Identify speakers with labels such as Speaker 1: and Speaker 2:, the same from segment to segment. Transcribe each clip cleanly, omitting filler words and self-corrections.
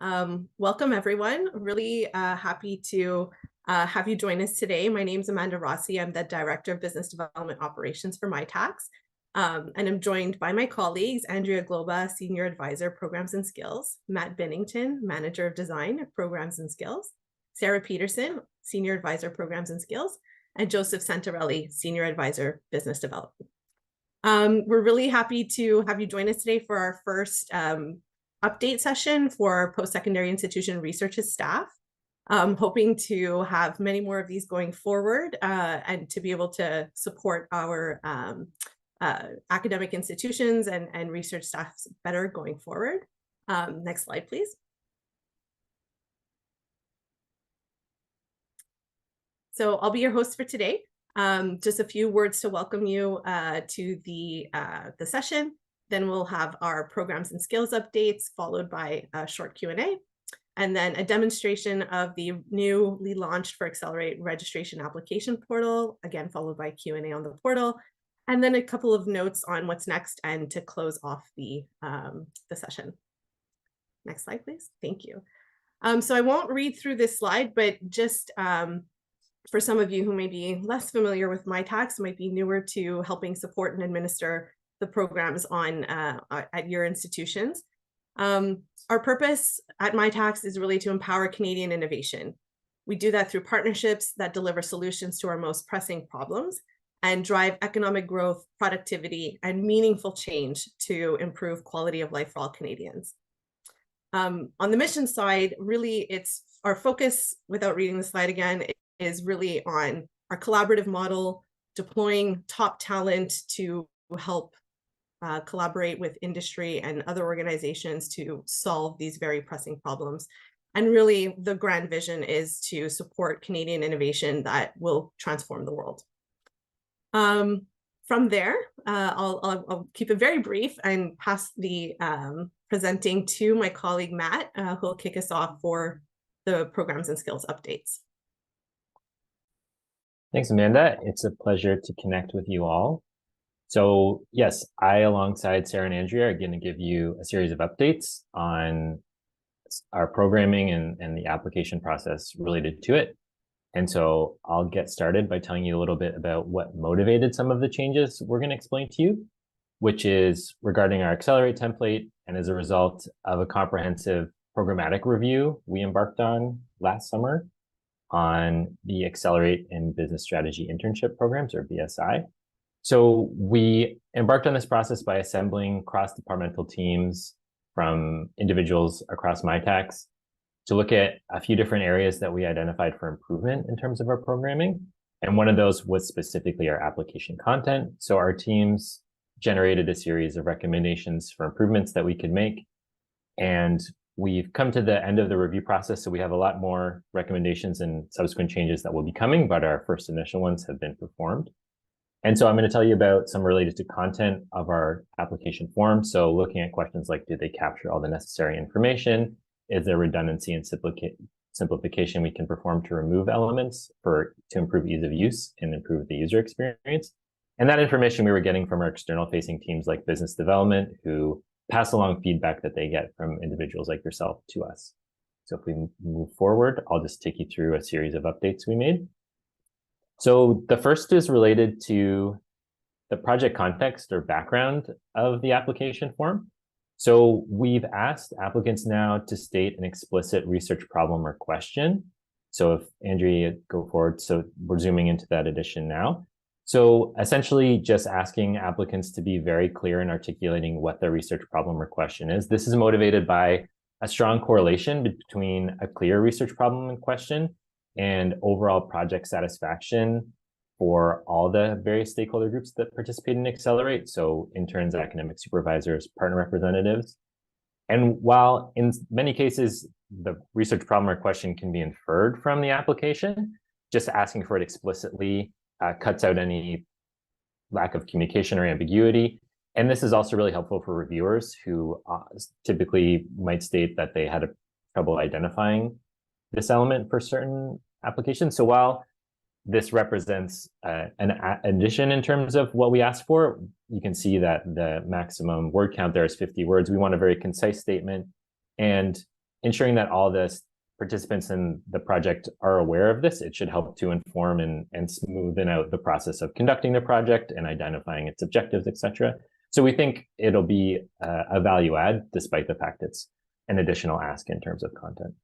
Speaker 1: Welcome, everyone. Really happy to have you join us today. My name is Amanda Rossi. I'm the Director of Business Development Operations for Mitacs. And I'm joined by my colleagues, Andrea Globa, Senior Advisor, Programs and Skills, Matt Bennington, Manager of Design, Programs and Skills, Sarah Peterson, Senior Advisor, Programs and Skills, and Joseph Santarelli, Senior Advisor, Business Development. We're really happy to have you join us today for our first update session for post-secondary institution research's staff. Hoping to have many more of these going forward and to be able to support our academic institutions and research staff better going forward. Next slide, please. So I'll be your host for today. Just a few words to welcome you to the session. Then we'll have our programs and skills updates, followed by a short Q&A, and then a demonstration of the newly launched for Accelerate registration application portal, again, followed by Q&A on the portal, and then a couple of notes on what's next and to close off the session. Next slide, please. Thank you. So I won't read through this slide, but just for some of you who may be less familiar with Mitacs, might be newer to helping support and administer the programs on at your institutions. Our purpose at Mitacs is really to empower Canadian innovation. We do that through partnerships that deliver solutions to our most pressing problems and drive economic growth, productivity, and meaningful change to improve quality of life for all Canadians. On the mission side, really, it's our focus, without reading the slide again, is really on our collaborative model, deploying top talent to help collaborate with industry and other organizations to solve these very pressing problems. And really, the grand vision is to support Canadian innovation that will transform the world. From there, I'll keep it very brief and pass the presenting to my colleague, Matt, who will kick us off for the programs and skills updates.
Speaker 2: Thanks, Amanda. It's a pleasure to connect with you all. So yes, I, alongside Sarah and Andrea, are going to give you a series of updates on our programming and the application process related to it. And so I'll get started by telling you a little bit about what motivated some of the changes we're going to explain to you, which is regarding our Accelerate template, and as a result of a comprehensive programmatic review we embarked on last summer on the Accelerate and Business Strategy Internship Programs, or BSI. So we embarked on this process by assembling cross-departmental teams from individuals across Mitacs to look at a few different areas that we identified for improvement in terms of our programming. And one of those was specifically our application content. So our teams generated a series of recommendations for improvements that we could make. And we've come to the end of the review process, so we have a lot more recommendations and subsequent changes that will be coming, but our first initial ones have been performed. And so I'm going to tell you about some related to content of our application form. So looking at questions like, do they capture all the necessary information? Is there redundancy and simplification we can perform to remove elements to improve ease of use and improve the user experience? And that information we were getting from our external facing teams like business development, who pass along feedback that they get from individuals like yourself to us. So if we move forward, I'll just take you through a series of updates we made. So the first is related to the project context or background of the application form. So we've asked applicants now to state an explicit research problem or question. So if Andrea, go forward. So we're zooming into that addition now. So essentially just asking applicants to be very clear in articulating what their research problem or question is. This is motivated by a strong correlation between a clear research problem and question and overall project satisfaction for all the various stakeholder groups that participate in Accelerate. So interns, academic supervisors, partner representatives. And while in many cases, the research problem or question can be inferred from the application, just asking for it explicitly cuts out any lack of communication or ambiguity. And this is also really helpful for reviewers who typically might state that they had trouble identifying this element for certain applications. So while this represents an addition in terms of what we asked for, you can see that the maximum word count there is 50 words. We want a very concise statement. And ensuring that all the participants in the project are aware of this. It should help to inform and smoothen out the process of conducting the project and identifying its objectives, etc. So we think it'll be a value add, despite the fact it's an additional ask in terms of content.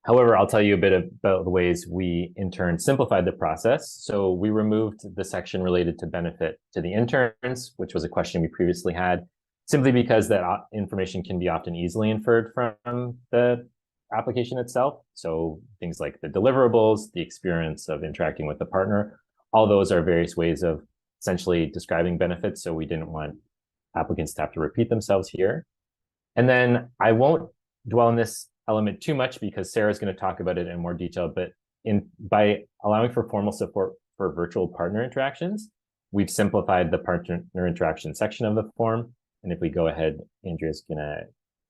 Speaker 2: However, I'll tell you a bit about the ways we in turn simplified the process. So we removed the section related to benefit to the interns, which was a question we previously had, simply because that information can be often easily inferred from the application itself. So things like the deliverables, the experience of interacting with the partner, all those are various ways of essentially describing benefits. So we didn't want applicants to have to repeat themselves here. And then I won't dwell on this element too much because Sarah's going to talk about it in more detail, but by allowing for formal support for virtual partner interactions, we've simplified the partner interaction section of the form. And if we go ahead, Andrea's going to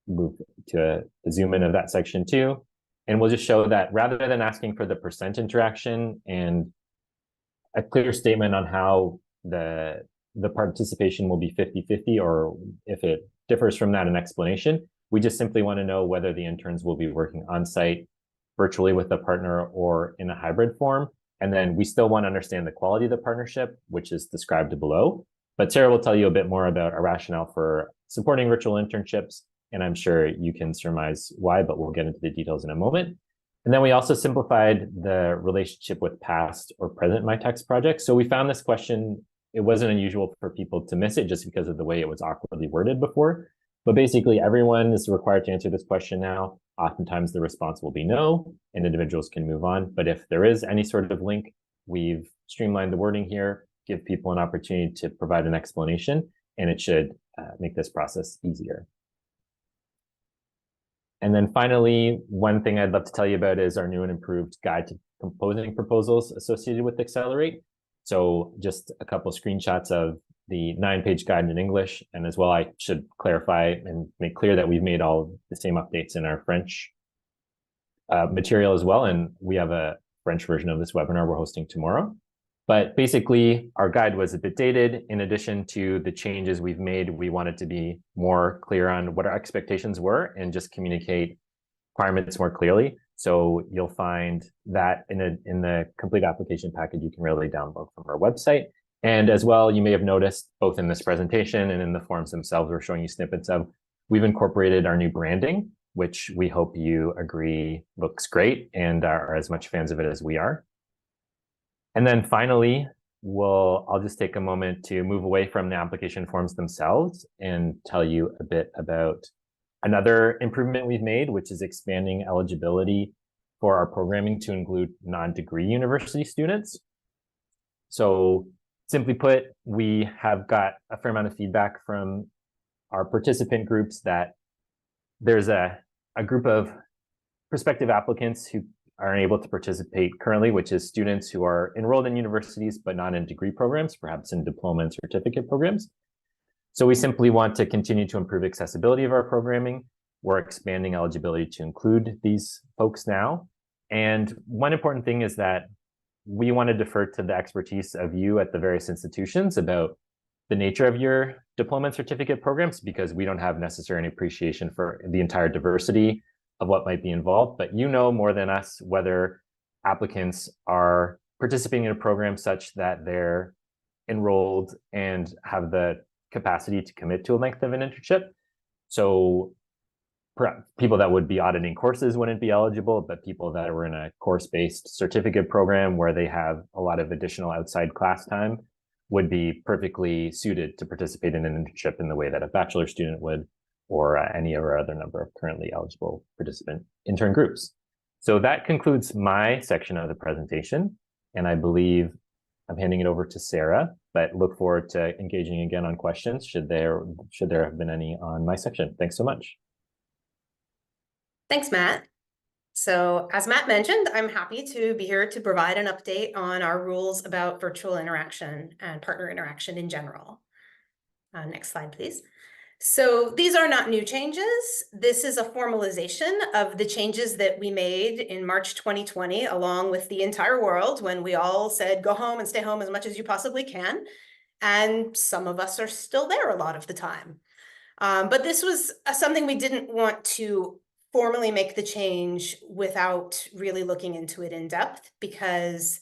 Speaker 2: move to a zoom in of that section too. And we'll just show that rather than asking for the % interaction and a clear statement on how the participation will be 50-50, or if it differs from that, an explanation, we just simply want to know whether the interns will be working on site, virtually with the partner, or in a hybrid form. And then we still want to understand the quality of the partnership, which is described below. But Sarah will tell you a bit more about our rationale for supporting virtual internships, and I'm sure you can surmise why, but we'll get into the details in a moment. And then we also simplified the relationship with past or present Mitacs projects. So we found this question, it wasn't unusual for people to miss it just because of the way it was awkwardly worded before. But basically, everyone is required to answer this question now. Oftentimes, the response will be no, and individuals can move on. But if there is any sort of link, we've streamlined the wording here, give people an opportunity to provide an explanation, and it should make this process easier. And then finally, one thing I'd love to tell you about is our new and improved guide to composing proposals associated with Accelerate. So just a couple of screenshots of the 9-page guide in English. And as well, I should clarify and make clear that we've made all the same updates in our French material as well. And we have a French version of this webinar we're hosting tomorrow. But basically, our guide was a bit dated. In addition to the changes we've made, we wanted to be more clear on what our expectations were and just communicate requirements more clearly. So you'll find that in the complete application package you can really download from our website. And as well, you may have noticed both in this presentation and in the forms themselves we're showing you snippets of, we've incorporated our new branding, which we hope you agree looks great and are as much fans of it as we are. And then finally, I'll just take a moment to move away from the application forms themselves and tell you a bit about another improvement we've made, which is expanding eligibility for our programming to include non-degree university students. So simply put, we have got a fair amount of feedback from our participant groups that there's a group of prospective applicants who are able to participate currently, which is students who are enrolled in universities, but not in degree programs, perhaps in diploma and certificate programs. So we simply want to continue to improve accessibility of our programming. We're expanding eligibility to include these folks now. And one important thing is that we want to defer to the expertise of you at the various institutions about the nature of your diploma and certificate programs, because we don't have necessarily an appreciation for the entire diversity of what might be involved. But you know more than us whether applicants are participating in a program such that they're enrolled and have the capacity to commit to a length of an internship. So people that would be auditing courses wouldn't be eligible, but people that are in a course-based certificate program where they have a lot of additional outside class time would be perfectly suited to participate in an internship in the way that a bachelor student would, or any other number of currently eligible participant intern groups. So that concludes my section of the presentation, and I believe I'm handing it over to Sarah, but look forward to engaging again on questions should there have been any on my section. Thanks so much.
Speaker 3: Thanks, Matt. So as Matt mentioned, I'm happy to be here to provide an update on our rules about virtual interaction and partner interaction in general. Next slide, please. So these are not new changes. This is a formalization of the changes that we made in March 2020, along with the entire world, when we all said, go home and stay home as much as you possibly can. And some of us are still there a lot of the time. But this was something we didn't want to formally make the change without really looking into it in depth, because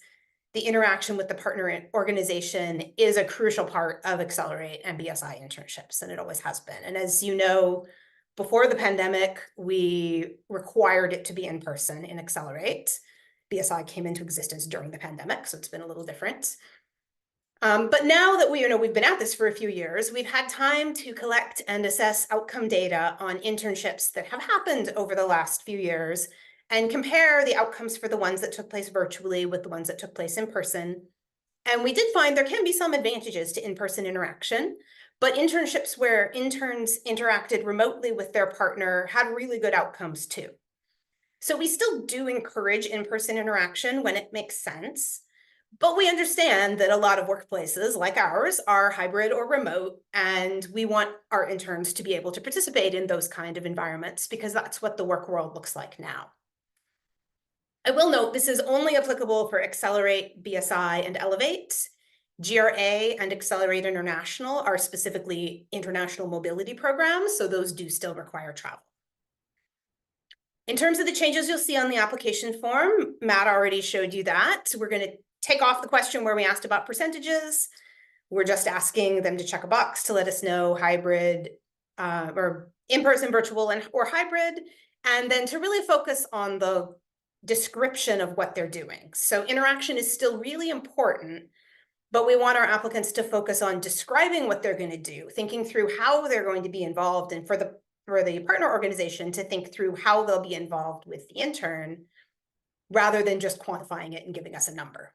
Speaker 3: the interaction with the partner organization is a crucial part of Accelerate and BSI internships, and it always has been. And as you know, before the pandemic, we required it to be in person in Accelerate. BSI came into existence during the pandemic, so it's been a little different. But now that we've been at this for a few years, we've had time to collect and assess outcome data on internships that have happened over the last few years and compare the outcomes for the ones that took place virtually with the ones that took place in person. And we did find there can be some advantages to in-person interaction, but internships where interns interacted remotely with their partner had really good outcomes too. So we still do encourage in-person interaction when it makes sense. But we understand that a lot of workplaces like ours are hybrid or remote, and we want our interns to be able to participate in those kind of environments because that's what the work world looks like now. I will note this is only applicable for Accelerate, BSI, and Elevate. GRA and Accelerate International are specifically international mobility programs, so those do still require travel. In terms of the changes you'll see on the application form, Matt already showed you that. We're going to take off the question where we asked about percentages. We're just asking them to check a box to let us know hybrid or in-person, virtual, or hybrid, and then to really focus on the description of what they're doing. So interaction is still really important, but we want our applicants to focus on describing what they're going to do, thinking through how they're going to be involved, and for the partner organization to think through how they'll be involved with the intern, rather than just quantifying it and giving us a number.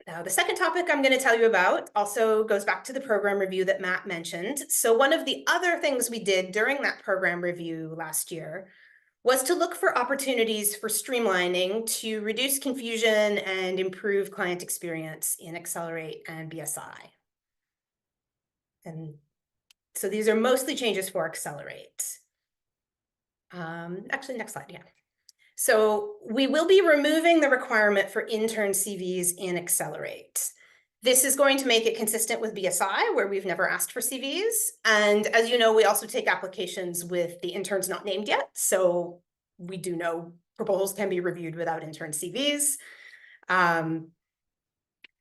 Speaker 3: Now, the second topic I'm going to tell you about also goes back to the program review that Matt mentioned. So one of the other things we did during that program review last year was to look for opportunities for streamlining to reduce confusion and improve client experience in Accelerate and BSI. And so these are mostly changes for Accelerate. Actually, next slide, yeah. So we will be removing the requirement for intern CVs in Accelerate. This is going to make it consistent with BSI, where we've never asked for CVs. And as you know, we also take applications with the interns not named yet. So we do know proposals can be reviewed without intern CVs.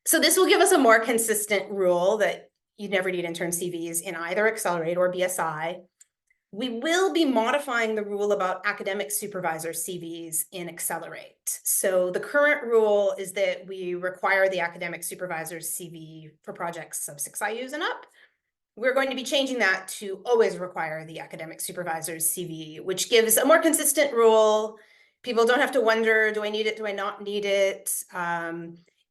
Speaker 3: So this will give us a more consistent rule that you never need intern CVs in either Accelerate or BSI. We will be modifying the rule about academic supervisor CVs in Accelerate. So the current rule is that we require the academic supervisor's CV for projects sub 6 IUs and up. We're going to be changing that to always require the academic supervisor's CV, which gives a more consistent rule. People don't have to wonder, do I need it, do I not need it?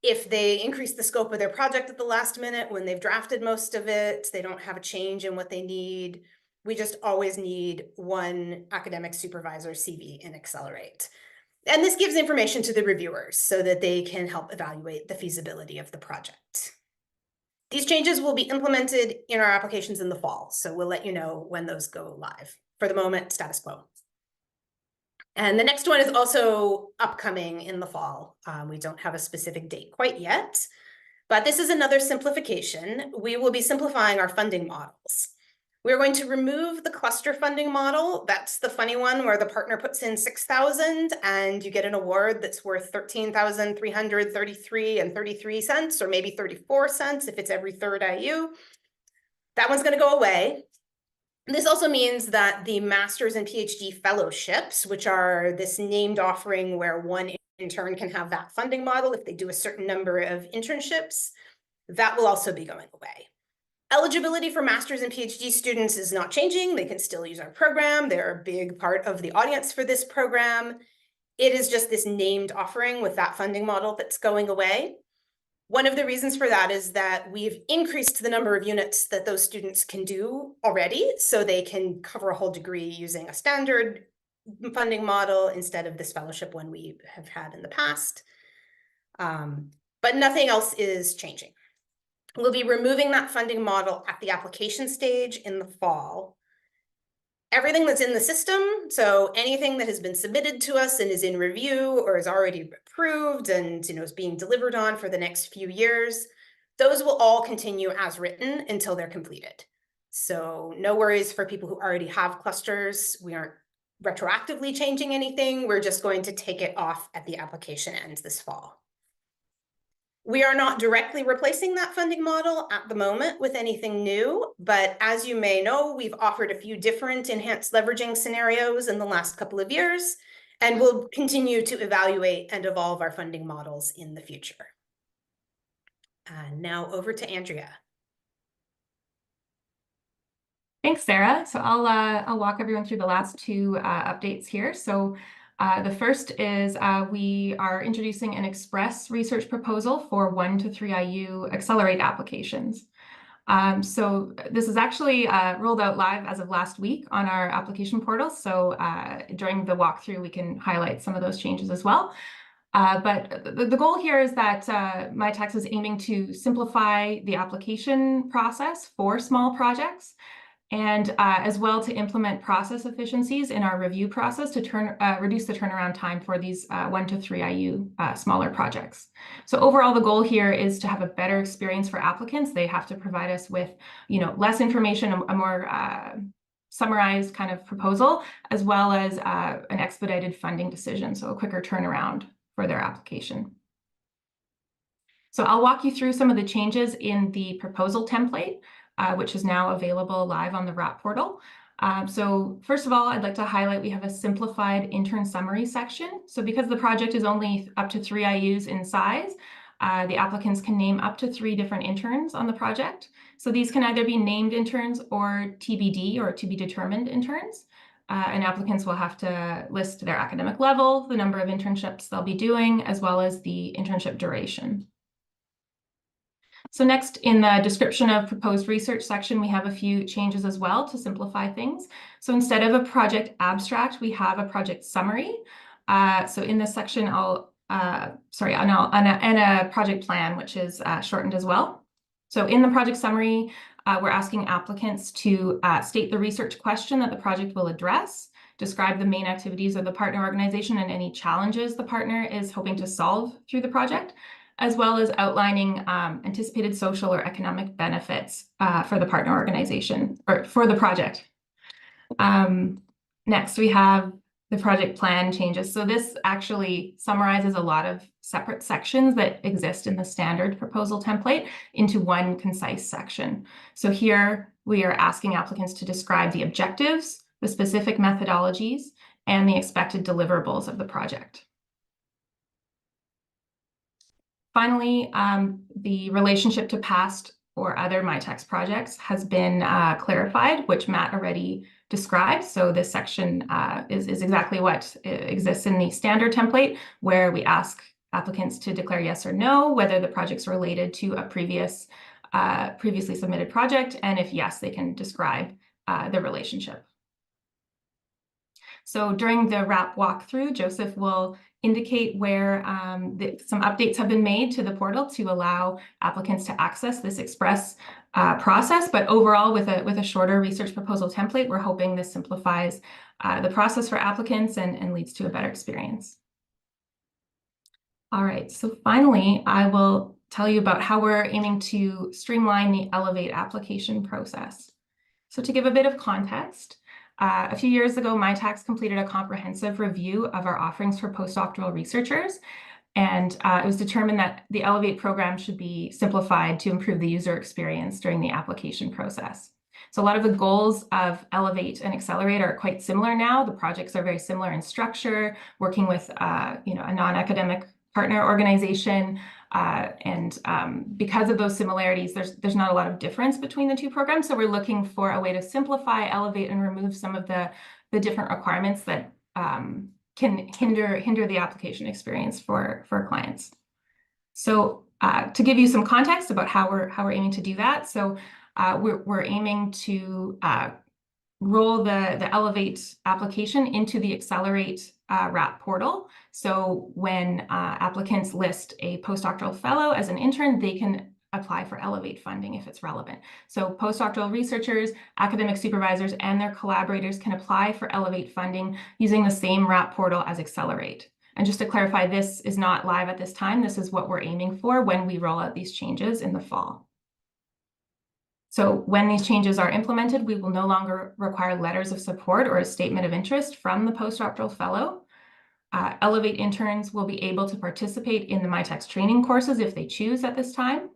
Speaker 3: If they increase the scope of their project at the last minute when they've drafted most of it, they don't have a change in what they need. We just always need one academic supervisor CV in Accelerate. And this gives information to the reviewers so that they can help evaluate the feasibility of the project. These changes will be implemented in our applications in the fall, so we'll let you know when those go live. For the moment, status quo. And the next one is also upcoming in the fall. We don't have a specific date quite yet, but this is another simplification. We will be simplifying our funding models. We're going to remove the cluster funding model. That's the funny one where the partner puts in 6,000 and you get an award that's worth 13,333 and 33 cents, or maybe 34 cents if it's every third IU. That one's going to go away. This also means that the master's and PhD fellowships, which are this named offering where one intern can have that funding model if they do a certain number of internships, that will also be going away. Eligibility for master's and PhD students is not changing. They can still use our program. They're a big part of the audience for this program. It is just this named offering with that funding model that's going away. One of the reasons for that is that we've increased the number of units that those students can do already, so they can cover a whole degree using a standard funding model instead of this fellowship one we have had in the past. But nothing else is changing. We'll be removing that funding model at the application stage in the fall. Everything that's in the system, so anything that has been submitted to us and is in review or is already approved and is being delivered on for the next few years, those will all continue as written until they're completed. So no worries for people who already have clusters. We aren't retroactively changing anything. We're just going to take it off at the application ends this fall. We are not directly replacing that funding model at the moment with anything new, but as you may know, we've offered a few different enhanced leveraging scenarios in the last couple of years, and we'll continue to evaluate and evolve our funding models in the future. Now over to Andrea.
Speaker 4: Thanks, Sarah. So I'll walk everyone through the last two updates here. So the first is we are introducing an express research proposal for 1 to 3 IU Accelerate applications. So this is actually rolled out live as of last week on our application portal. So during the walkthrough, we can highlight some of those changes as well. But the goal here is that Mitacs is aiming to simplify the application process for small projects, and as well to implement process efficiencies in our review process to reduce the turnaround time for these 1 to 3 IU smaller projects. So overall, the goal here is to have a better experience for applicants. They have to provide us with, less information, a more summarized kind of proposal, as well as an expedited funding decision, so a quicker turnaround for their application. So I'll walk you through some of the changes in the proposal template, which is now available live on the RAP portal. So first of all, I'd like to highlight we have a simplified intern summary section. So because the project is only up to 3 IUs in size, the applicants can name up to 3 different interns on the project. So these can either be named interns or TBD, or to be determined interns. And applicants will have to list their academic level, the number of internships they'll be doing, as well as the internship duration. So next, in the description of proposed research section, we have a few changes as well to simplify things. So instead of a project abstract, we have a project summary. So in this section, and a project plan, which is shortened as well. So in the project summary, we're asking applicants to state the research question that the project will address, describe the main activities of the partner organization and any challenges the partner is hoping to solve through the project, as well as outlining anticipated social or economic benefits for the partner organization, or for the project. Next, we have the project plan changes. So this actually summarizes a lot of separate sections that exist in the standard proposal template into one concise section. So here we are asking applicants to describe the objectives, the specific methodologies, and the expected deliverables of the project. Finally, the relationship to past or other Mitacs projects has been clarified, which Matt already described. So this section is exactly what exists in the standard template, where we ask applicants to declare yes or no, whether the project's related to a previously submitted project, and if yes, they can describe the relationship. So during the RAP walkthrough, Joseph will indicate where some updates have been made to the portal to allow applicants to access this express process. But overall, with a shorter research proposal template, we're hoping this simplifies the process for applicants and leads to a better experience. All right, so finally, I will tell you about how we're aiming to streamline the Elevate application process. So to give a bit of context, a few years ago, Mitacs completed a comprehensive review of our offerings for postdoctoral researchers, and it was determined that the Elevate program should be simplified to improve the user experience during the application process. So a lot of the goals of Elevate and Accelerate are quite similar now. The projects are very similar in structure, working with a non-academic partner organization, and because of those similarities, there's not a lot of difference between the two programs. So we're looking for a way to simplify, elevate, and remove some of the different requirements that can hinder the application experience for clients. So to give you some context about how we're aiming to do that, so we're aiming to roll the Elevate application into the Accelerate RAP portal. So when applicants list a postdoctoral fellow as an intern, they can apply for Elevate funding if it's relevant. So postdoctoral researchers, academic supervisors, and their collaborators can apply for Elevate funding using the same RAP portal as Accelerate. And just to clarify, this is not live at this time. This is what we're aiming for when we roll out these changes in the fall. So when these changes are implemented, we will no longer require letters of support or a statement of interest from the postdoctoral fellow. Elevate interns will be able to participate in the Mitacs training courses if they choose at this time.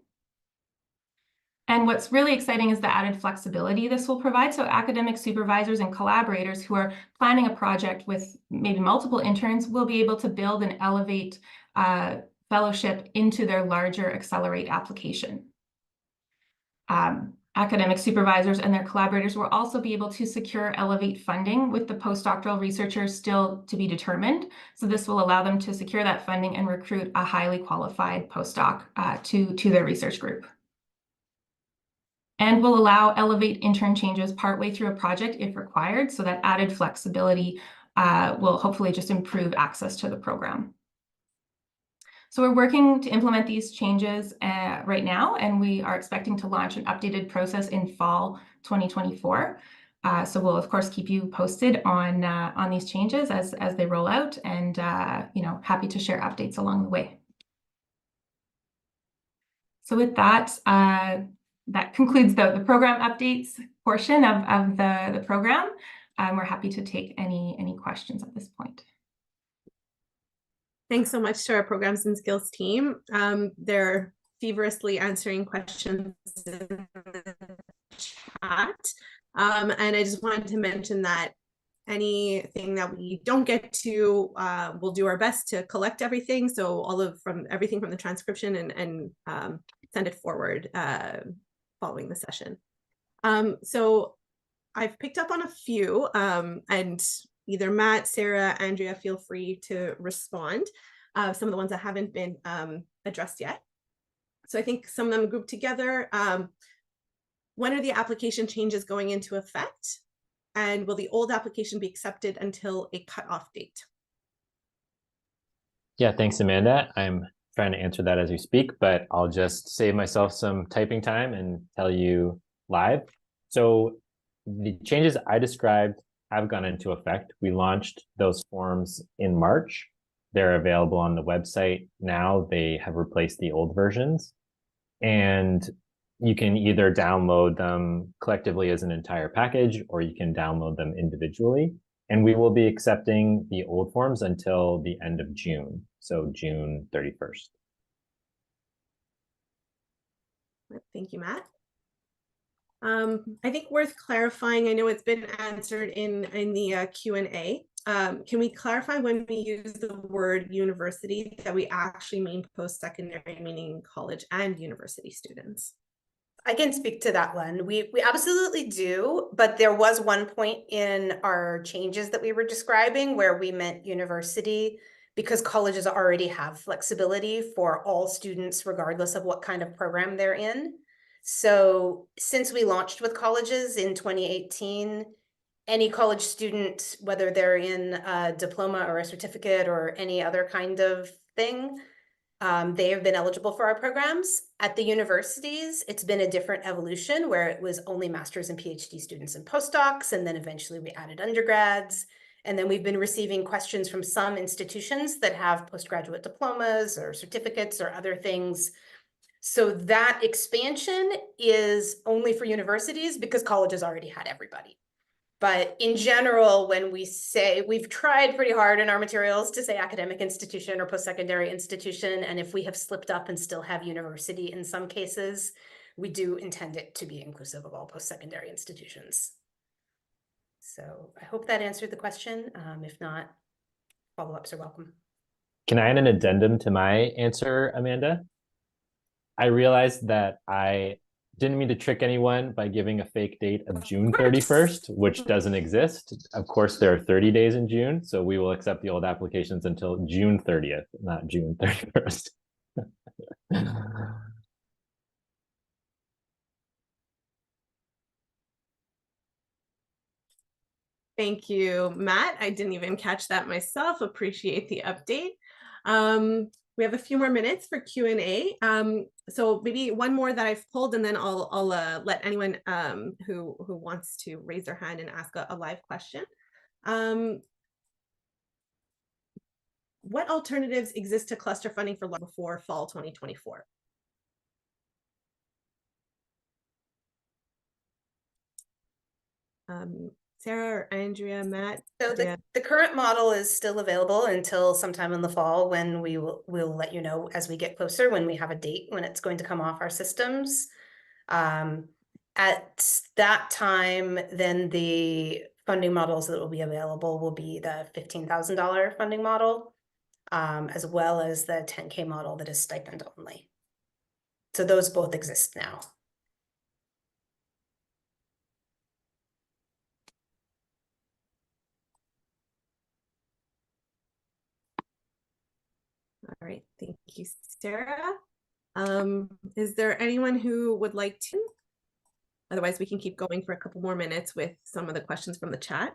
Speaker 4: And what's really exciting is the added flexibility this will provide. So academic supervisors and collaborators who are planning a project with maybe multiple interns will be able to build and elevate fellowship into their larger Accelerate application. Academic supervisors and their collaborators will also be able to secure Elevate funding with the postdoctoral researchers still to be determined. So this will allow them to secure that funding and recruit a highly qualified postdoc to their research group. And will allow Elevate intern changes partway through a project if required. So that added flexibility will hopefully just improve access to the program. So we're working to implement these changes right now, and we are expecting to launch an updated process in fall 2024. So we'll of course keep you posted on these changes as they roll out, and happy to share updates along the way. So with that, that concludes the program updates portion of the program. We're happy to take any questions at this point.
Speaker 1: Thanks so much to our programs and skills team. They're feverishly answering questions in the chat. And I just wanted to mention that anything that we don't get to, we'll do our best to collect everything. So everything from the transcription and send it forward following the session. So I've picked up on a few, and either Matt, Sarah, Andrea, feel free to respond. Some of the ones that haven't been addressed yet. So I think some of them grouped together. When are the application changes going into effect? And will the old application be accepted until a cutoff date?
Speaker 2: Yeah, thanks, Amanda. I'm trying to answer that as we speak, but I'll just save myself some typing time and tell you live. So the changes I described have gone into effect. We launched those forms in March. They're available on the website now. They have replaced the old versions, and you can either download them collectively as an entire package, or you can download them individually. And we will be accepting the old forms until the end of June, so June 31st.
Speaker 1: Thank you, Matt. I think worth clarifying, I know it's been answered in the Q&A. Can we clarify when we use the word university that we actually mean post-secondary, meaning college and university students?
Speaker 3: I can speak to that one. We absolutely do, but there was one point in our changes that we were describing where we meant university, because colleges already have flexibility for all students, regardless of what kind of program they're in. So since we launched with colleges in 2018, any college student, whether they're in a diploma or a certificate or any other kind of thing, they have been eligible for our programs. At the universities, it's been a different evolution where it was only master's and PhD students and postdocs, and then eventually we added undergrads. And then we've been receiving questions from some institutions that have postgraduate diplomas or certificates or other things. So that expansion is only for universities because colleges already had everybody. But in general, when we say, we've tried pretty hard in our materials to say academic institution or post-secondary institution, and if we have slipped up and still have university in some cases, we do intend it to be inclusive of all post-secondary institutions. So I hope that answered the question. If not, follow-ups are welcome.
Speaker 2: Can I add an addendum to my answer, Amanda? I realized that I didn't mean to trick anyone by giving a fake date of June 31st, which doesn't exist. Of course, there are 30 days in June, so we will accept the old applications until June 30th, not June 31st.
Speaker 1: Thank you, Matt. I didn't even catch that myself. Appreciate the update. We have a few more minutes for Q&A. So maybe one more that I've pulled, and then I'll let anyone who wants to raise their hand and ask a live question. what alternatives exist to cluster funding for before fall 2024? Sarah or Andrea, Matt?
Speaker 3: So the current model is still available until sometime in the fall, when we'll let you know as we get closer, when we have a date when it's going to come off our systems. At that time, then the funding models that will be available will be the $15,000 funding model, as well as the 10K model that is stipend only. So those both exist now.
Speaker 1: All right, thank you, Sarah. Is there anyone who would like to? Otherwise, we can keep going for a couple more minutes with some of the questions from the chat.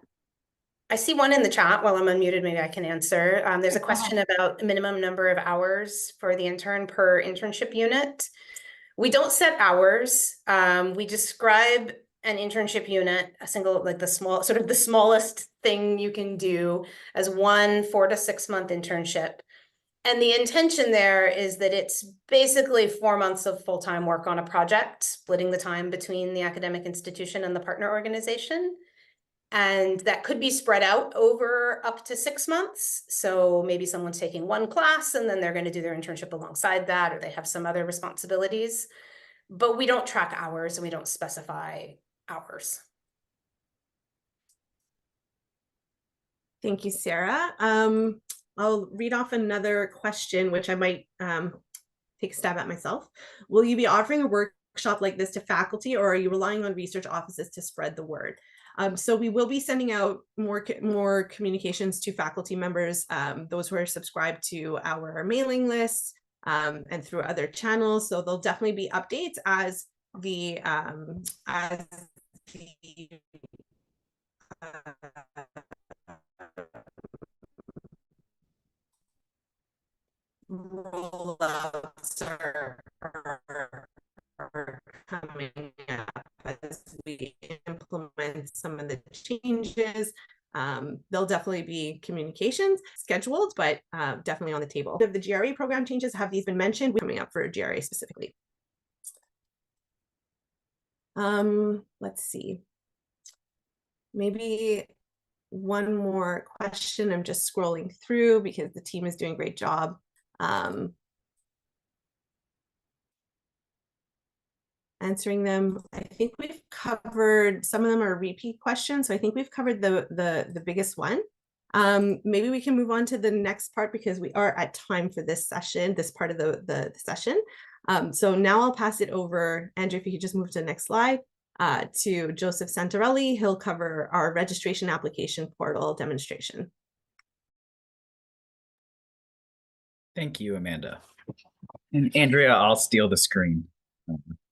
Speaker 3: I see one in the chat. While I'm unmuted, maybe I can answer. There's a question about minimum number of hours for the intern per internship unit. We don't set hours. We describe an internship unit, a single, like the smallest thing you can do, as one 4 to 6 month internship. And the intention there is that it's basically 4 months of full-time work on a project, splitting the time between the academic institution and the partner organization. And that could be spread out over up to 6 months. So maybe someone's taking one class and then they're going to do their internship alongside that, or they have some other responsibilities. But we don't track hours and we don't specify hours.
Speaker 1: Thank you, Sarah. I'll read off another question, which I might take a stab at myself. Will you be offering a workshop like this to faculty, or are you relying on research offices to spread the word? So we will be sending out more communications to faculty members, those who are subscribed to our mailing list, and through other channels. So there'll definitely be updates as the rollouts are coming up as we implement some of the changes. There'll definitely be communications scheduled, but definitely on the table. Of the GRE program changes, have these been mentioned? We're coming up for GRE specifically. Let's see. Maybe one more question. I'm just scrolling through because the team is doing a great job. Answering them. I think we've covered, some of them are repeat questions, so I think we've covered the biggest one. Maybe we can move on to the next part because we are at time for this session, this part of the session. So now I'll pass it over, Andrew, if you could just move to the next slide, to Joseph Santarelli. He'll cover our registration application portal demonstration.
Speaker 5: Thank you, Amanda. And Andrea, I'll steal the screen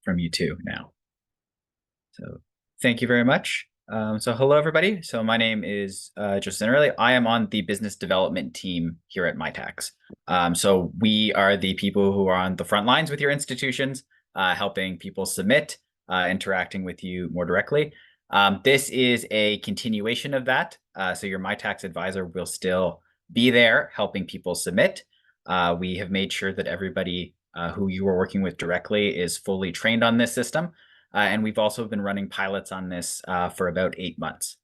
Speaker 5: from you too now. So thank you very much. So hello, everybody. So my name is Joseph Santarelli. I am on the business development team here at Mitacs. So we are the people who are on the front lines with your institutions, helping people submit, interacting with you more directly. This is a continuation of that. So your Mitacs advisor will still be there helping people submit. We have made sure that everybody who you are working with directly is fully trained on this system. And we've also been running pilots on this for about 8 months.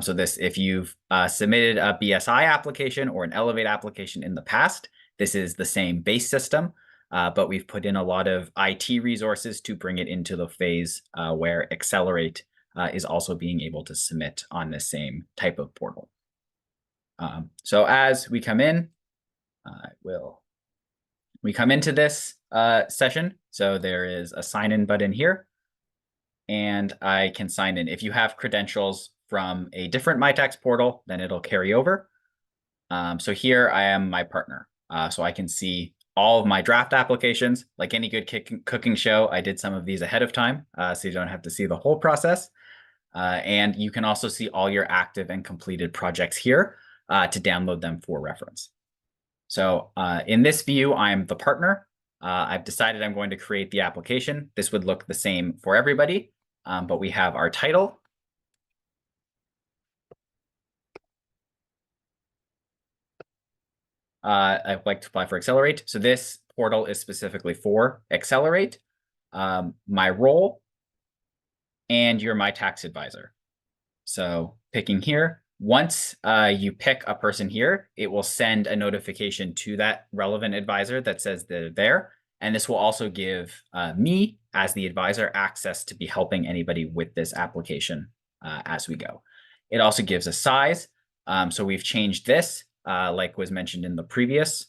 Speaker 5: So this, if you've submitted a BSI application or an Elevate application in the past, this is the same base system, but we've put in a lot of IT resources to bring it into the phase where Accelerate is also being able to submit on the same type of portal. So as we come in, we come into this session. So there is a sign-in button here, and I can sign in. If you have credentials from a different Mitacs portal, then it'll carry over. So here I am my partner. So I can see all of my draft applications. Like any good cooking show, I did some of these ahead of time, so you don't have to see the whole process. And you can also see all your active and completed projects here to download them for reference. So in this view, I'm the partner. I've decided I'm going to create the application. This would look the same for everybody, but we have our title. I'd like to apply for Accelerate. So this portal is specifically for Accelerate, my role, and you're my tax advisor. So picking here, once you pick a person here, it will send a notification to that relevant advisor that says they're there. And this will also give me, as the advisor, access to be helping anybody with this application as we go. It also gives a size. So we've changed this, like was mentioned in the previous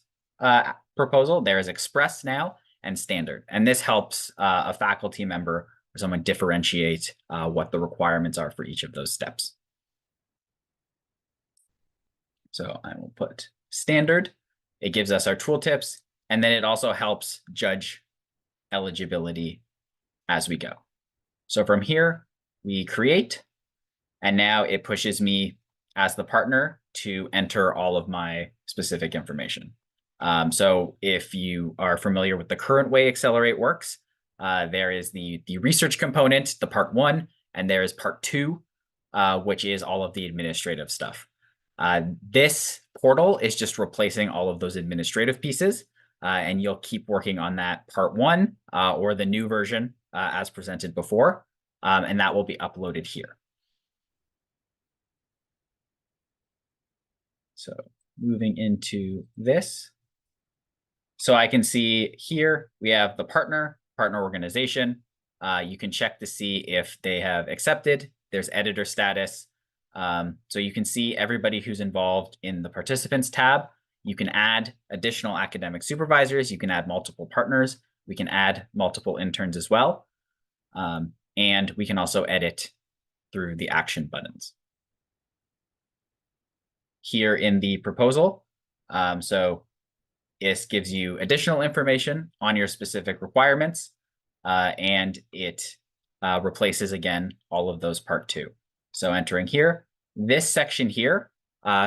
Speaker 5: proposal. There is Express now and Standard. And this helps a faculty member or someone differentiate what the requirements are for each of those steps. So I will put Standard. It gives us our tooltips, and then it also helps judge eligibility as we go. So from here, we create, and now it pushes me as the partner to enter all of my specific information. So if you are familiar with the current way Accelerate works, there is the research component, the part 1, and there is part 2, which is all of the administrative stuff. This portal is just replacing all of those administrative pieces, and you'll keep working on that part 1 or the new version as presented before, and that will be uploaded here. So moving into this. So I can see here we have the partner organization. You can check to see if they have accepted. There's editor status. So you can see everybody who's involved in the participants tab. You can add additional academic supervisors. You can add multiple partners. We can add multiple interns as well. And we can also edit through the action buttons. Here in the proposal, so this gives you additional information on your specific requirements, and it replaces, again, all of those part 2. So entering here, this section here,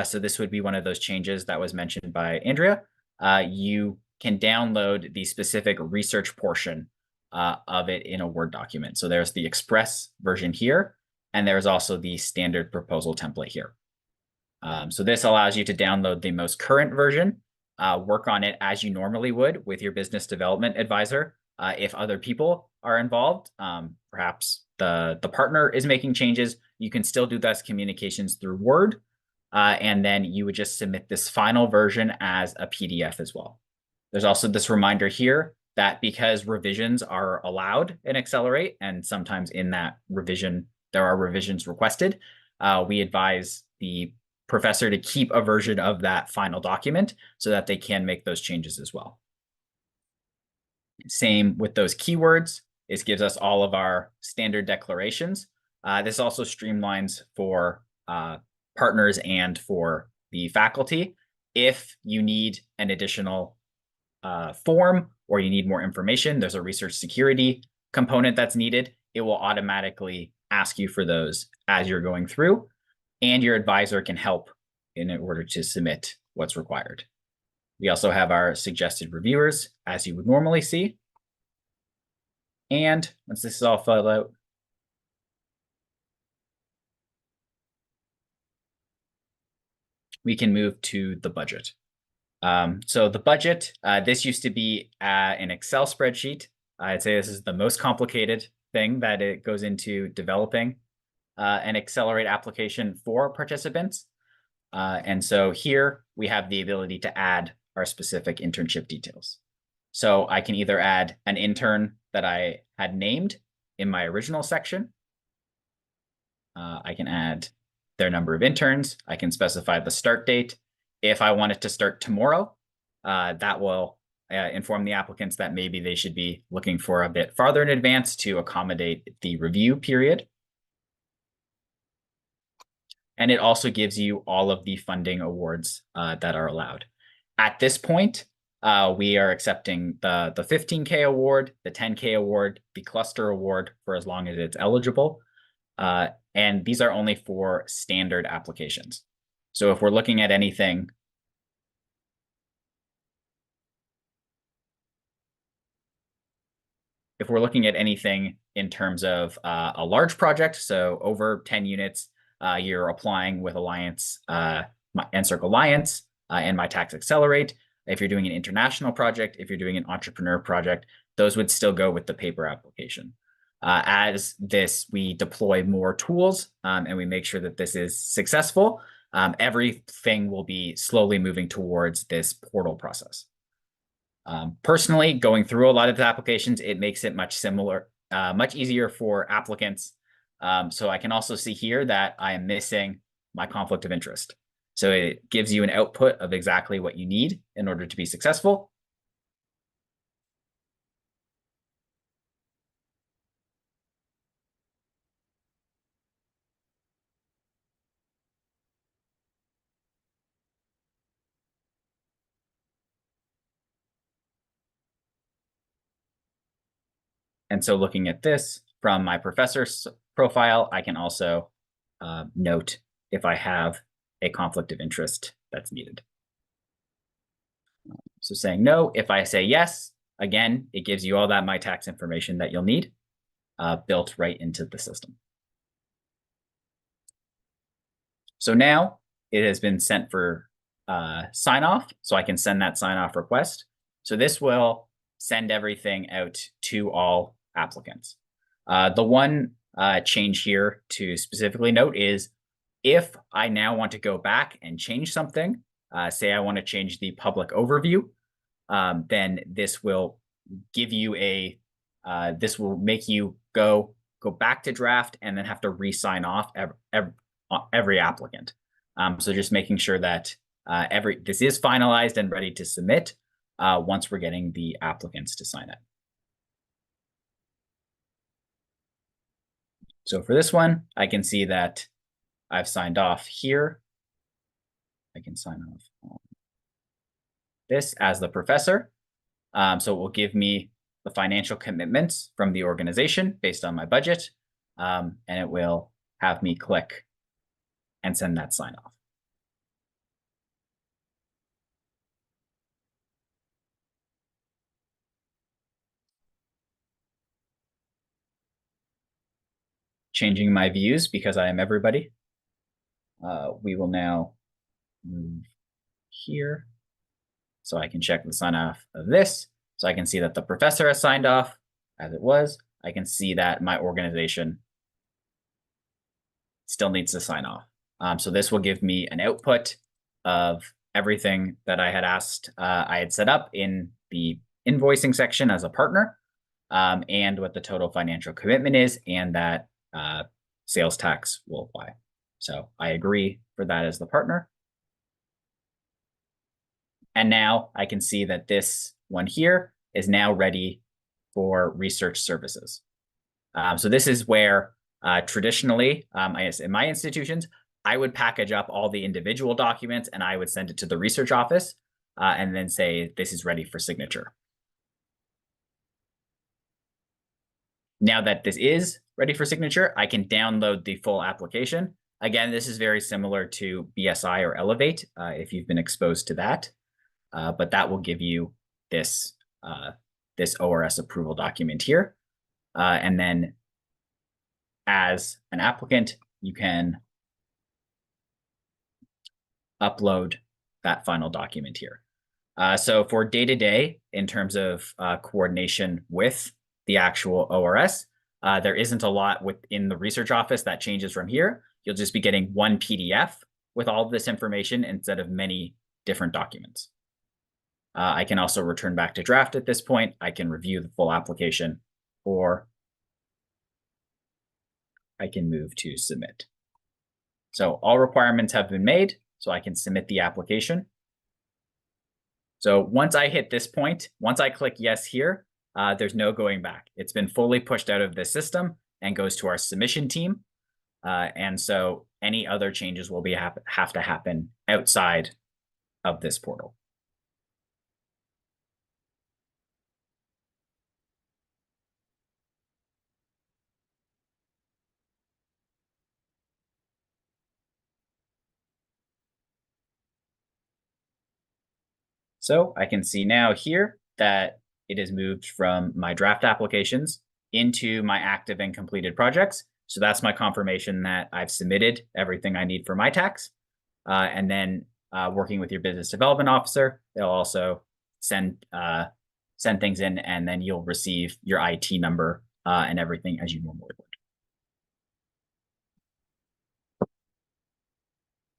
Speaker 5: so this would be one of those changes that was mentioned by Andrea. You can download the specific research portion of it in a Word document. So there's the Express version here, and there's also the standard proposal template here. So this allows you to download the most current version, work on it as you normally would with your business development advisor. If other people are involved, perhaps the partner is making changes, you can still do those communications through Word, and then you would just submit this final version as a PDF as well. There's also this reminder here that because revisions are allowed in Accelerate, and sometimes in that revision, there are revisions requested, we advise the professor to keep a version of that final document so that they can make those changes as well. Same with those keywords. This gives us all of our standard declarations. This also streamlines for partners and for the faculty. If you need an additional form or you need more information, there's a research security component that's needed. It will automatically ask you for those as you're going through, and your advisor can help in order to submit what's required. We also have our suggested reviewers, as you would normally see. And once this is all filled out, we can move to the budget. So the budget, this used to be an Excel spreadsheet. I'd say this is the most complicated thing that it goes into developing an Accelerate application for participants. And so here we have the ability to add our specific internship details. So I can either add an intern that I had named in my original section. I can add their number of interns. I can specify the start date. If I want it to start tomorrow, that will inform the applicants that maybe they should be looking for a bit farther in advance to accommodate the review period. And it also gives you all of the funding awards that are allowed. At this point, we are accepting the 15K award, the 10K award, the cluster award for as long as it's eligible. And these are only for standard applications. So if we're looking at anything, in terms of a large project, so over 10 units, you're applying with Alliance, NSERC Alliance, and Mitacs Accelerate. If you're doing an international project, if you're doing an entrepreneur project, those would still go with the paper application. As we deploy more tools and we make sure that this is successful, everything will be slowly moving towards this portal process. Personally, going through a lot of the applications, it makes it much easier for applicants. So I can also see here that I am missing my conflict of interest. So it gives you an output of exactly what you need in order to be successful. And so looking at this from my professor's profile, I can also note if I have a conflict of interest that's needed. So saying no, if I say yes, again, it gives you all that Mitacs information that you'll need built right into the system. So now it has been sent for sign off, so I can send that sign off request. So this will send everything out to all applicants. The one change here to specifically note is if I now want to go back and change something, say I want to change the public overview, then this will give you this will make you go back to draft and then have to re-sign off every applicant. So just making sure that this is finalized and ready to submit once we're getting the applicants to sign it. So for this one, I can see that I've signed off here. I can sign off on this as the professor. So it will give me the financial commitments from the organization based on my budget, and it will have me click and send that sign off. Changing my views because I am everybody. We will now move here so I can check the sign off of this. So I can see that the professor has signed off as it was. I can see that my organization still needs to sign off. So this will give me an output of everything that I had asked, I had set up in the invoicing section as a partner, and what the total financial commitment is, and that sales tax will apply. So I agree for that as the partner. And now I can see that this one here is now ready for research services. So this is where traditionally, in my institutions, I would package up all the individual documents and I would send it to the research office and then say, this is ready for signature. Now that this is ready for signature, I can download the full application. Again, this is very similar to BSI or Elevate if you've been exposed to that, but that will give you this, this ORS approval document here. And then as an applicant, you can upload that final document here. So for day-to-day, in terms of coordination with the actual ORS, there isn't a lot within the research office that changes from here. You'll just be getting one PDF with all of this information instead of many different documents. I can also return back to draft at this point. I can review the full application, or I can move to submit. So all requirements have been made, so I can submit the application. So once I hit this point, once I click yes here, there's no going back. It's been fully pushed out of the system and goes to our submission team. And so any other changes will have to happen outside of this portal. So I can see now here that it has moved from my draft applications into my active and completed projects. So that's my confirmation that I've submitted everything I need for Mitacs. And then working with your business development officer. They'll also send things in, and then you'll receive your IT number and everything as you normally would.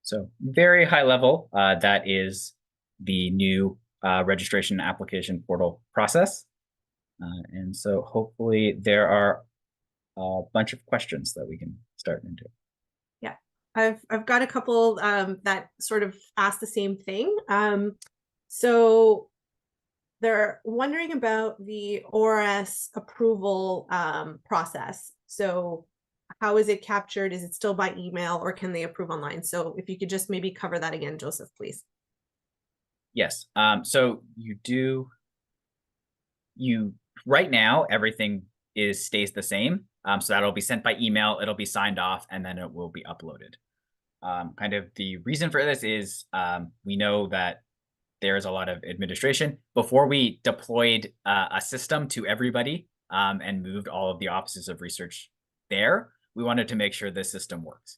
Speaker 5: So very high level, that is the new registration application portal process. And so hopefully there are a bunch of questions that we can start into.
Speaker 1: Yeah, I've got a couple that sort of ask the same thing. So they're wondering about the ORS approval process. So how is it captured? Is it still by email, or can they approve online? So if you could just maybe cover that again, Joseph, please.
Speaker 5: Yes. So right now, everything stays the same. So that'll be sent by email, it'll be signed off, and then it will be uploaded. Kind of the reason for this is we know that there's a lot of administration. Before we deployed a system to everybody and moved all of the offices of research there, we wanted to make sure this system works.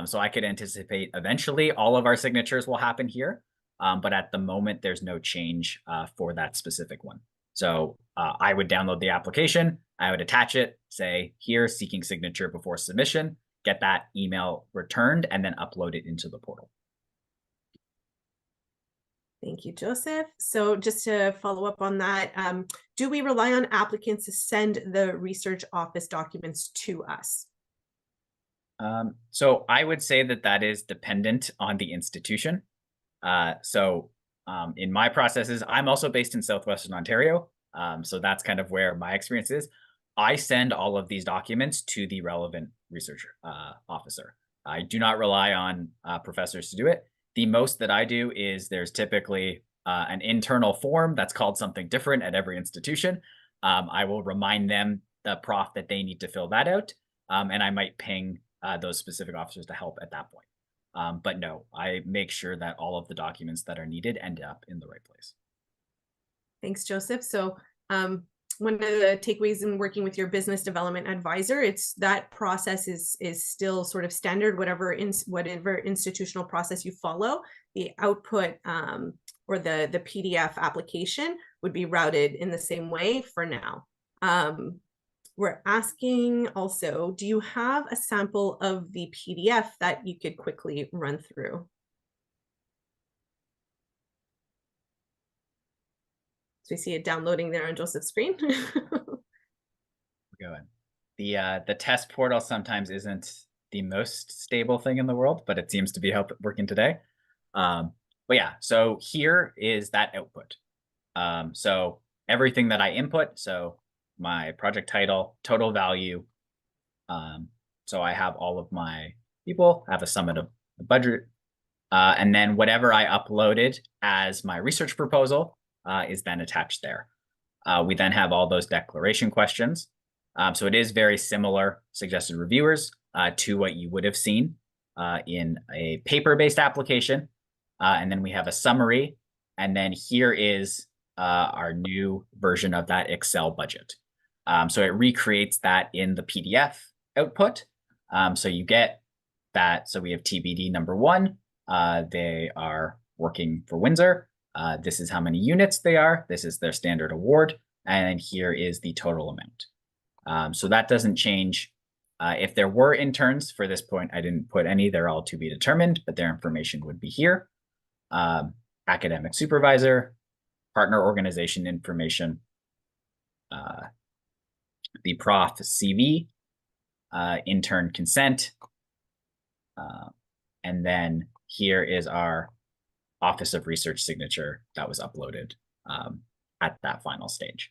Speaker 5: So I could anticipate eventually all of our signatures will happen here. But at the moment, there's no change for that specific one. So I would download the application, I would attach it, say, here, seeking signature before submission, get that email returned, and then upload it into the portal.
Speaker 1: Thank you, Joseph. So just to follow up on that, do we rely on applicants to send the research office documents to us?
Speaker 5: So I would say that is dependent on the institution. In my processes, I'm also based in Southwestern Ontario. So that's kind of where my experience is. I send all of these documents to the relevant research officer. I do not rely on professors to do it. The most that I do is there's typically an internal form that's called something different at every institution. I will remind them, the prof, that they need to fill that out. And I might ping those specific officers to help at that point. But no, I make sure that all of the documents that are needed end up in the right place. Thanks,
Speaker 1: Joseph. So one of the takeaways in working with your business development advisor, it's that process is still sort of standard, whatever institutional process you follow. The output or the PDF application would be routed in the same way for now. We're asking also, do you have a sample of the PDF that you could quickly run through? So we see it downloading there on Joseph's screen.
Speaker 5: Going. The test portal sometimes isn't the most stable thing in the world, but it seems to be working today. But yeah, so here is that output. So everything that I input, so my project title, total value. So I have all of my people, I have a summit of the budget, and then whatever I uploaded as my research proposal is then attached there. We then have all those declaration questions. So it is very similar, suggested reviewers, to what you would have seen in a paper-based application. And then we have a summary. And then here is our new version of that Excel budget. So it recreates that in the PDF output. So you get that. So we have TBD number 1. They are working for Windsor. This is how many units they are. This is their standard award. And here is the total amount. So that doesn't change. If there were interns, for this point, I didn't put any. They're all to be determined, but their information would be here. Academic supervisor, partner organization information, the prof CV, intern consent, and then here is our Office of Research signature that was uploaded at that final stage.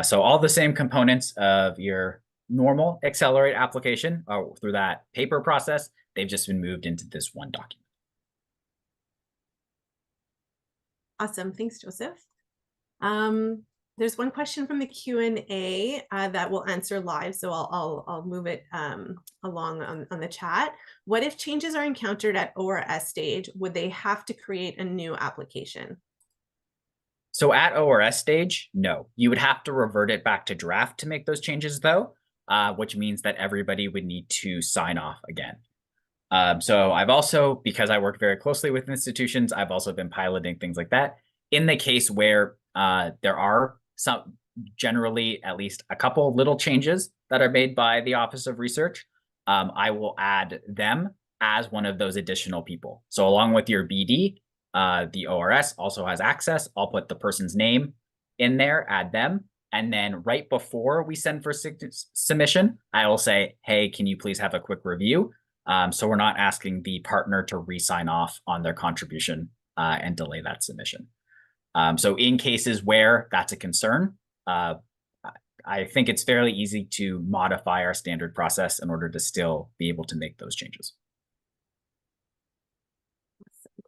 Speaker 5: So all the same components of your normal Accelerate application through that paper process, they've just been moved into this one document.
Speaker 1: Awesome. Thanks, Joseph. There's one question from the Q&A that we'll answer live, so I'll move it along on the chat. What if changes are encountered at ORS stage? Would they have to create a new application?
Speaker 5: So at ORS stage, no. You would have to revert it back to draft to make those changes, though, which means that everybody would need to sign off again. So I've also, because I work very closely with institutions, I've also been piloting things like that. In the case where there are some, generally at least a couple little changes that are made by the Office of Research, I will add them as one of those additional people. So along with your BD, the ORS also has access. I'll put the person's name in there, add them. And then right before we send for submission, I will say, hey, can you please have a quick review? So we're not asking the partner to re-sign off on their contribution and delay that submission. So in cases where that's a concern, I think it's fairly easy to modify our standard process in order to still be able to make those changes.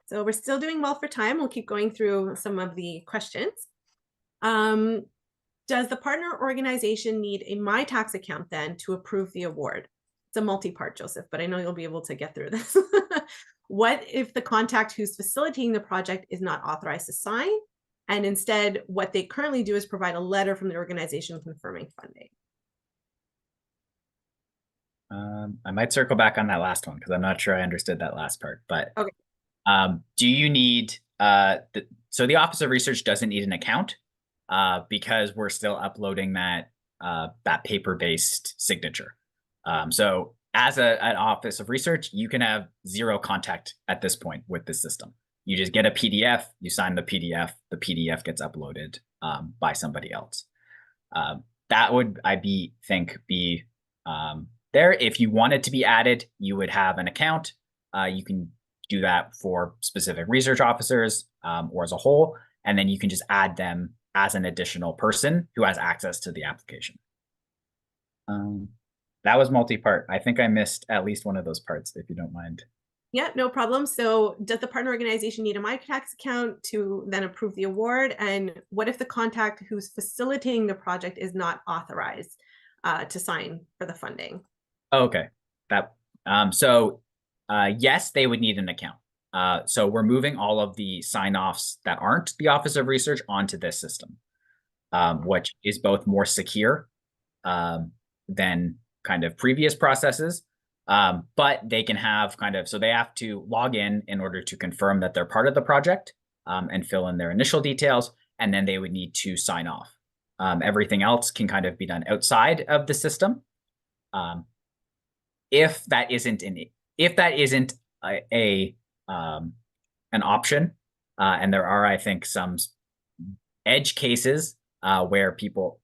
Speaker 1: So we're still doing well for time. We'll keep going through some of the questions. Does the partner organization need a Mitacs account then to approve the award? It's a multi-part, Joseph, but I know you'll be able to get through this. What if the contact who's facilitating the project is not authorized to sign? And instead, what they currently do is provide a letter from the organization confirming funding.
Speaker 5: I might circle back on that last one because I'm not sure I understood that last part. But
Speaker 1: okay.
Speaker 5: Do you need so the Office of Research doesn't need an account because we're still uploading that paper-based signature. So as an Office of Research, you can have zero contact at this point with the system. You just get a PDF, you sign the PDF gets uploaded by somebody else. That would, think, be there. If you wanted to be added, you would have an account. You can do that for specific research officers or as a whole, and then you can just add them as an additional person who has access to the application. That was multi-part. I think I missed at least one of those parts, if you don't mind.
Speaker 1: Yeah, no problem. So does the partner organization need a Mitacs account to then approve the award? And what if the contact who's facilitating the project is not authorized to sign for the funding?
Speaker 5: Okay. Yes, they would need an account. So we're moving all of the sign-offs that aren't the Office of Research onto this system, which is both more secure than kind of previous processes. But they can have so they have to log in order to confirm that they're part of the project and fill in their initial details, and then they would need to sign off. Everything else can kind of be done outside of the system. If that isn't an option, and there are, I think, some edge cases where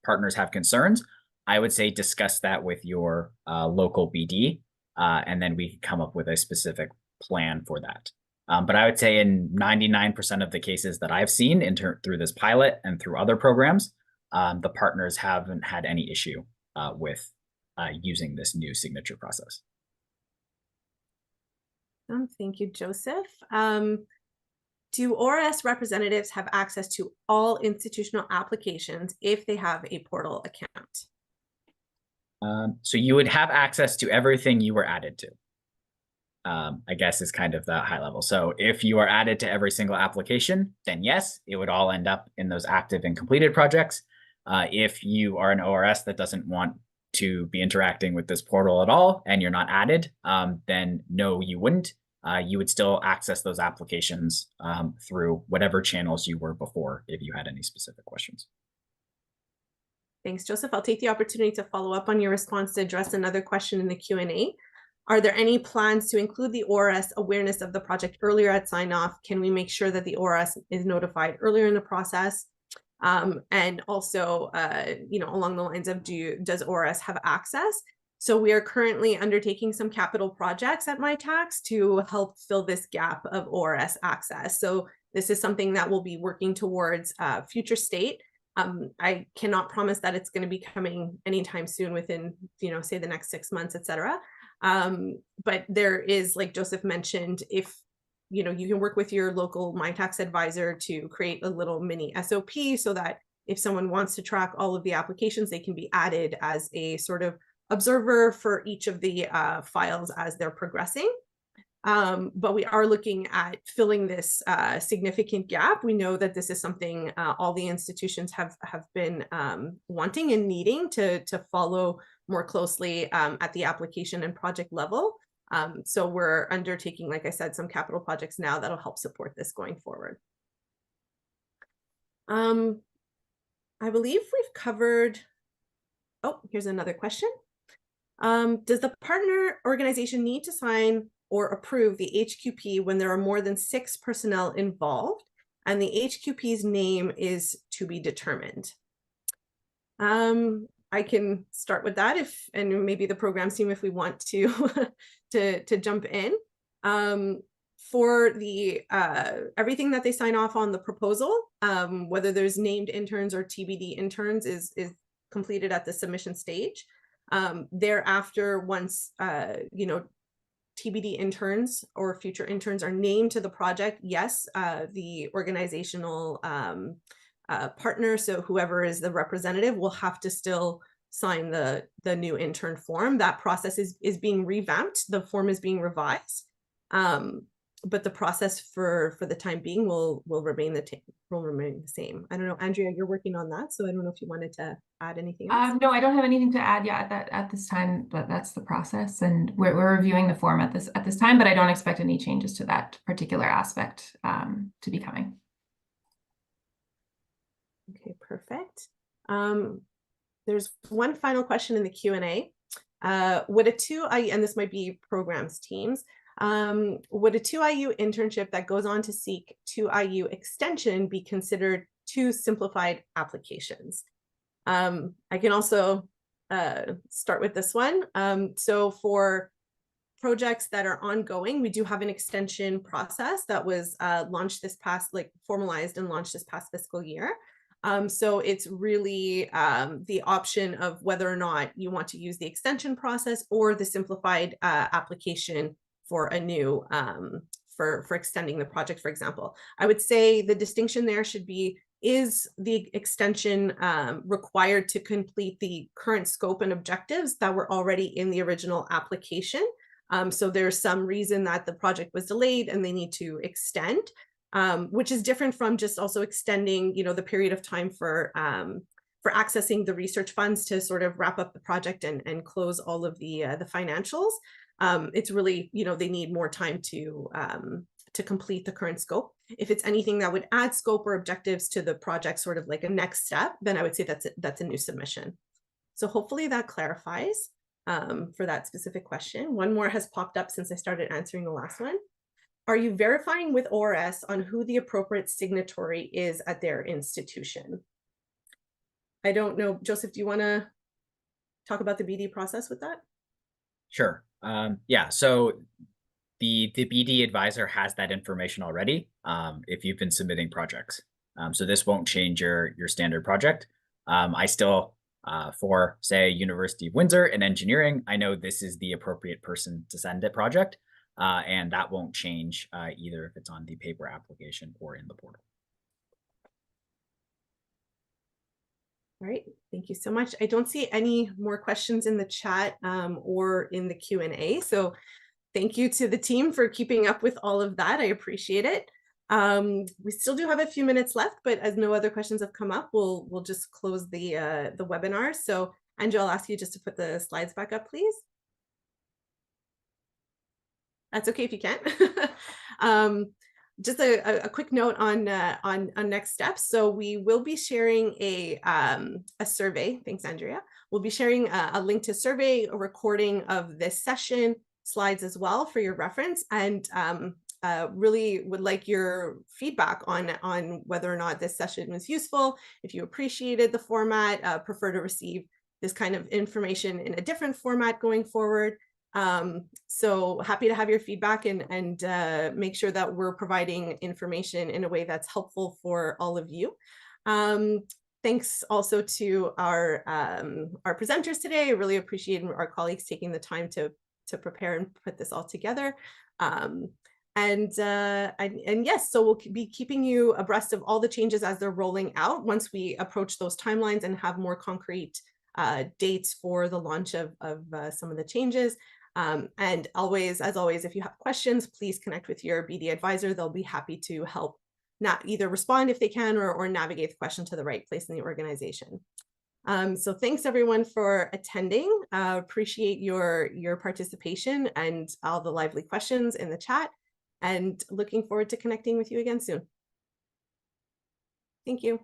Speaker 5: partners have concerns, I would say discuss that with your local BD, and then we can come up with a specific plan for that. But I would say in 99% of the cases that I've seen through this pilot and through other programs, the partners haven't had any issue with using this new signature process.
Speaker 1: Thank you, Joseph. Do ORS representatives have access to all institutional applications if they have a portal account?
Speaker 5: So you would have access to everything you were added to, I guess is kind of the high level. So if you are added to every single application, then yes, it would all end up in those active and completed projects. If you are an ORS that doesn't want to be interacting with this portal at all and you're not added, then no, you wouldn't. You would still access those applications through whatever channels you were before if you had any specific questions.
Speaker 1: Thanks, Joseph. I'll take the opportunity to follow up on your response to address another question in the Q&A. Are there any plans to include the ORS awareness of the project earlier at sign-off? Can we make sure that the ORS is notified earlier in the process? And also, along the lines of does ORS have access? So we are currently undertaking some capital projects at Mitacs to help fill this gap of ORS access. So this is something that we'll be working towards future state. I cannot promise that it's going to be coming anytime soon within, say the next 6 months, et cetera. But there is, like Joseph mentioned, if you can work with your local Mitacs advisor to create a little mini SOP so that if someone wants to track all of the applications, they can be added as a sort of observer for each of the files as they're progressing. But we are looking at filling this significant gap. We know that this is something all the institutions have been wanting and needing to follow more closely at the application and project level. So we're undertaking, like I said, some capital projects now that'll help support this going forward. I believe we've covered, oh, here's another question. Does the partner organization need to sign or approve the HQP when there are more than 6 personnel involved and the HQP's name is to be determined? I can start with that and maybe the program team if we want to to jump in. For the everything that they sign off on the proposal, whether there's named interns or TBD interns is completed at the submission stage. Thereafter, once you know, TBD interns or future interns are named to the project, yes, the organizational partner, so whoever is the representative, will have to still sign the new intern form. That process is being revamped. The form is being revised. But the process for the time being will remain the same. I don't know, Andrea, you're working on that, so I don't know if you wanted to add anything else.
Speaker 4: No, I don't have anything to add yet at this time, but that's the process, and we're reviewing the form at this time, but I don't expect any changes to that particular aspect to be coming.
Speaker 1: Okay, perfect. There's one final question in the Q&A. Would a 2IU, and this might be programs teams, would a 2IU internship that goes on to seek 2IU extension be considered 2 simplified applications? I can also start with this one. So for projects that are ongoing, we do have an extension process that was launched this past, formalized and launched this past fiscal year. So it's really the option of whether or not you want to use the extension process or the simplified application for a new, for extending the project, for example. I would say the distinction there should be, is the extension required to complete the current scope and objectives that were already in the original application? So there's some reason that the project was delayed and they need to extend, which is different from just also extending, you know, the period of time for accessing the research funds to sort of wrap up the project and close all of the financials. It's really, you know, they need more time to complete the current scope. If it's anything that would add scope or objectives to the project, sort of like a next step, then I would say that's a new submission. So hopefully that clarifies for that specific question. One more has popped up since I started answering the last one. Are you verifying with ORS on who the appropriate signatory is at their institution? I don't know, Joseph, do you want to talk about the BD process with that?
Speaker 5: Sure. Yeah, so the BD advisor has that information already if you've been submitting projects. So this won't change your standard project. I still, for say University of Windsor in engineering, I know this is the appropriate person to send a project, and that won't change either if it's on the paper application or in the portal.
Speaker 1: All right, thank you so much. I don't see any more questions in the chat or in the Q&A. So thank you to the team for keeping up with all of that. I appreciate it. We still do have a few minutes left, but as no other questions have come up, we'll just close the webinar. So Andrea, I'll ask you just to put the slides back up, please. That's okay if you can't. Just a quick note on next steps. So we will be sharing a survey. Thanks, Andrea. We'll be sharing a link to survey, a recording of this session, slides as well for your reference, and really would like your feedback on whether or not this session was useful. If you appreciated the format, prefer to receive this kind of information in a different format going forward. So happy to have your feedback and make sure that we're providing information in a way that's helpful for all of you. Thanks also to our presenters today. I really appreciate our colleagues taking the time to prepare and put this all together. And yes, so we'll be keeping you abreast of all the changes as they're rolling out once we approach those timelines and have more concrete dates for the launch of some of the changes. And always, as always, if you have questions, please connect with your BD advisor. They'll be happy to help either respond if they can or navigate the question to the right place in the organization. So thanks everyone for attending. Appreciate your participation and all the lively questions in the chat, and looking forward to connecting with you again soon. Thank you.